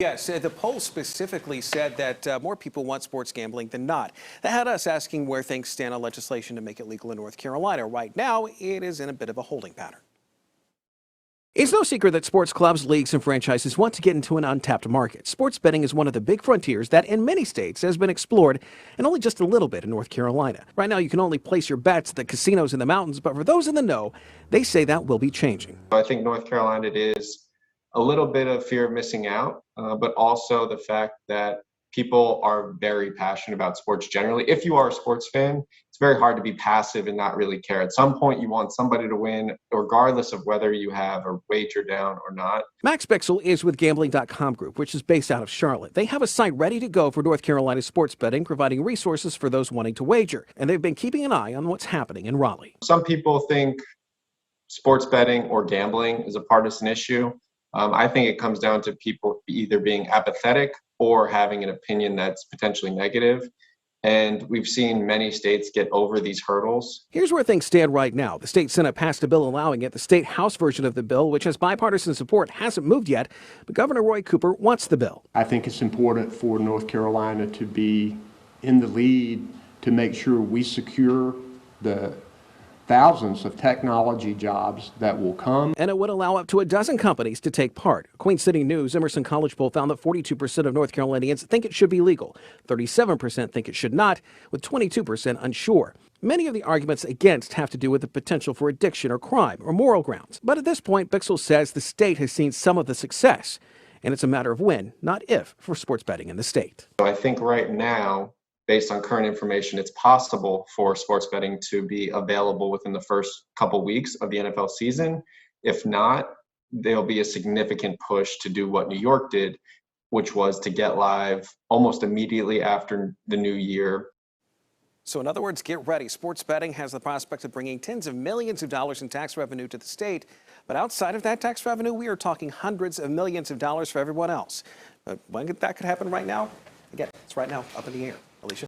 Yes, the poll specifically said that more people want sports gambling than not. That had us asking where things stand on legislation to make it legal in North Carolina. Right now, it is in a bit of a holding pattern. It's no secret that sports clubs, leagues, and franchises want to get into an untapped market. Sports betting is one of the big frontiers that in many states has been explored, and only just a little bit in North Carolina. Right now, you can only place your bets at the casinos in the mountains, but for those in the know, they say that will be changing. I think North Carolina, it is a little bit of fear of missing out, but also the fact that people are very passionate about sports generally. If you are a sports fan, it's very hard to be passive and not really care. At some point, you want somebody to win, regardless of whether you have a wager down or not. Max Bichsel is with Gambling.com Group, which is based out of Charlotte. They have a site ready to go for North Carolina sports betting, providing resources for those wanting to wager. And they've been keeping an eye on what's happening in Raleigh. Some people think sports betting or gambling is a partisan issue. I think it comes down to people either being apathetic or having an opinion that's potentially negative. And we've seen many states get over these hurdles. Here's where things stand right now. The state Senate passed a bill allowing it. The state House version of the bill, which has bipartisan support, hasn't moved yet, but Governor Roy Cooper wants the bill. I think it's important for North Carolina to be in the lead to make sure we secure the thousands of technology jobs that will come. And it would allow up to a dozen companies to take part. Queen City News Emerson College poll found that 42% of North Carolinians think it should be legal. 37% think it should not, with 22% unsure. Many of the arguments against have to do with the potential for addiction or crime or moral grounds. But at this point, Bichsel says the state has seen some of the success, and it's a matter of when, not if, for sports betting in the state. I think right now, based on current information, it's possible for sports betting to be available within the first couple weeks of the NFL season. If not, there'll be a significant push to do what New York did, which was to get live almost immediately after the new year. So in other words, get ready. Sports betting has the prospect of bringing tens of millions of dollars in tax revenue to the state. But outside of that tax revenue, we are talking hundreds of millions of dollars for everyone else. But when that could happen right now? Again, it's right now up in the air. Alicia?